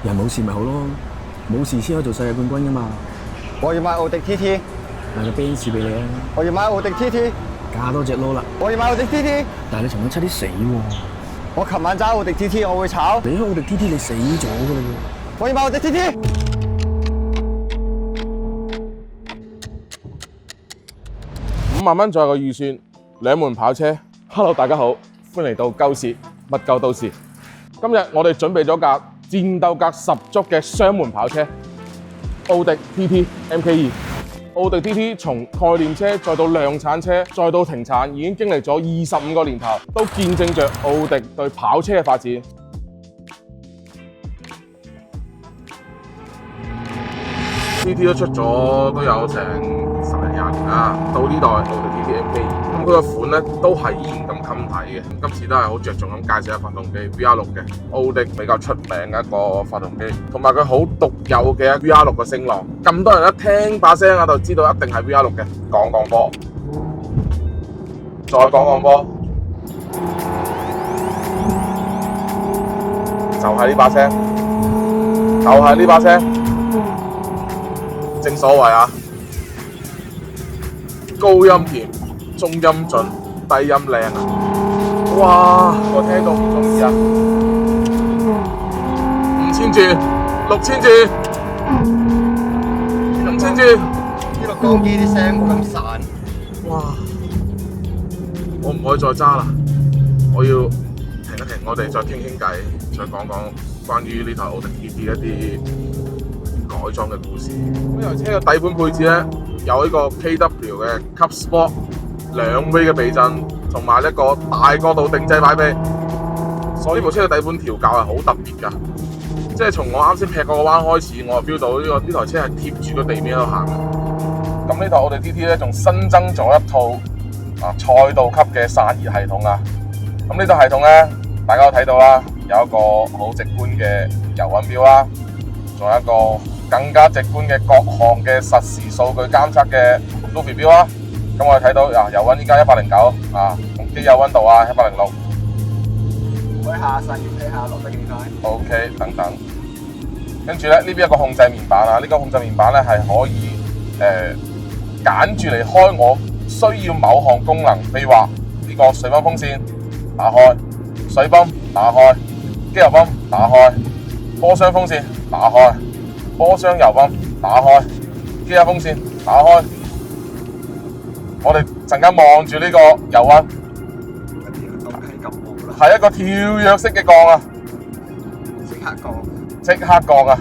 人冇事咪好咯，冇事先可以做世界冠軍噶嘛。我要買奧迪 TT，買個 Benz 俾你啊，我要買奧迪 TT，加多隻撈啦。我要買奧迪 TT。但係你尋晚差啲死喎，我琴晚揸奧迪 TT，我會炒。你開奧迪 TT 你死咗噶啦我要買奧迪 TT。50,000左右嘅預算，兩門跑車。Hello， 大家好，歡迎嚟到鳩舌乜鳩都市。今日我哋準備咗架戰鬥格十足嘅雙門跑車，奧迪 TT MK2。奧迪 TT 從概念車再到量產車，再到停產，已經經歷咗25個年頭，都見證着奧迪對跑車嘅發展。TT 都出咗都有成10零廿年啦，到呢代奧迪 TT MK2，咁佢個款咧都係依然咁襟睇嘅。今次都係好着重咁介紹下發動機 VR6嘅奧迪比較出名嘅一個發動機，同埋佢好獨有嘅 VR6嘅聲浪。咁多人一聽把聲啊，就知道一定係 VR6嘅。講波，再講波，就係呢把聲，就係呢把聲。正所謂啊，高音甜，中音準，低音靚啊！哇，我聽到唔中意啊！5000轉，6000轉，5000轉，呢個鋼機啲聲冇咁散。哇！我唔可以再揸啦，我要停一停，我哋再傾傾偈，再講講關於呢台奧迪 TT 一啲改裝嘅故事。呢台車嘅底盤配置咧，有呢個 KW 嘅 Cup Sport 2 way 嘅避震，同埋一個大角度定制擺臂。所以呢部車嘅底盤調校係好特別㗎，即係從我啱先劈過個彎開始，我就 feel 到呢台車係貼住個地面喺度行。咁呢台奧迪 TT 咧，仲新增咗一套賽道級嘅散熱系統啊！咁呢套系統咧，大家都睇到啦，有一個好直觀嘅油溫表啦，仲有一個更加直觀嘅各項嘅實時數據監測嘅 Lofi 表啦。咁我哋睇到油溫依家109機油溫度106，開下散熱睇下落得幾快。OK 等等。跟住咧呢邊有個控制面板啊，呢個控制面板咧係可以揀住嚟開我需要某項功能，譬如話呢個水泵風扇打開，水泵打開，機油泵打開，波箱風扇打開，波箱油泵打開，機油風扇打開。我哋陣間望住呢個油溫，係一個跳躍式嘅降啊！即刻降啊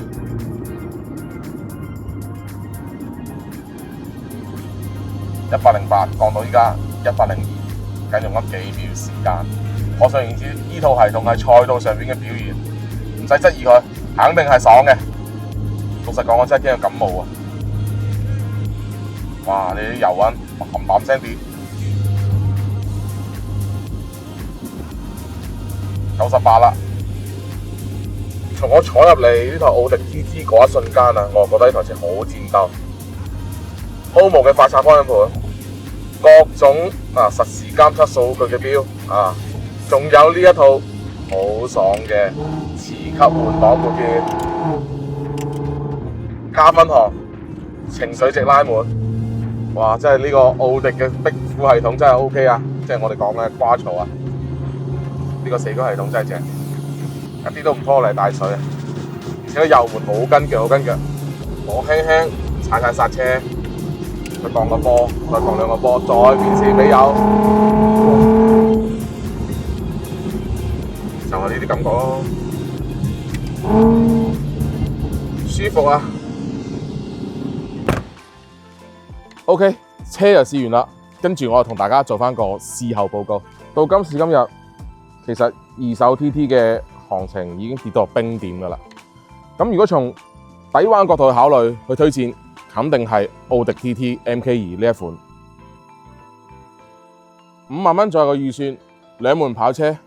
！108降到依家102，僅用咗幾秒時間。可想而知，呢套系統喺賽道上面嘅表現，唔使質疑佢，肯定係爽嘅。老實講，我真係驚佢感冒啊！哇！你啲油溫嘭嘭聲跌，98啦。從我坐入嚟呢台奧迪 TT 嗰一瞬間啊，我就覺得呢台車好戰鬥。Homo 嘅快插方向盤，各種實時監測數據嘅表仲有呢一套好爽嘅磁吸換擋撥片，加分項，情緒值拉滿。哇！真係呢個奧迪嘅壁庫系統真係 OK 啊，即係我哋講嘅瓜槽啊，呢個4驅系統真係正，一啲都唔拖泥帶水啊！而且個油門好跟腳，好跟腳，我輕輕踩踩剎車，再降個波，再降2個波，再變線俾油，就係呢啲感覺咯，舒服啊！ OK， 車就試完啦，跟住我就同大家做翻個事後報告。到今時今日，其實二手 TT 嘅行情已經跌到冰點㗎啦。咁如果從底彎角度去考慮去推薦，肯定係奧迪 TT MK2 呢一款。50,000左右嘅預算，兩門跑車，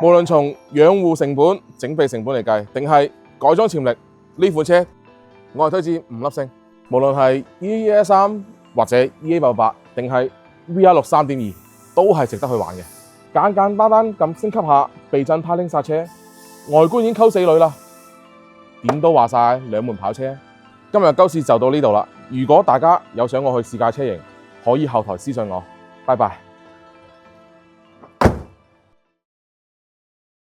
無論從養護成本、整備成本嚟計，定係改裝潛力，呢款車我係推薦5粒星。無論係 EA3或者 EA88，定係 VR6 3.2，都係值得去玩嘅。簡簡單單咁升級下避震、他汀剎車，外觀已經溝死女啦。點都話晒兩門跑車。今日鳩事就到呢度啦。如果大家有想我去試駕車型，可以後台私信我。拜拜。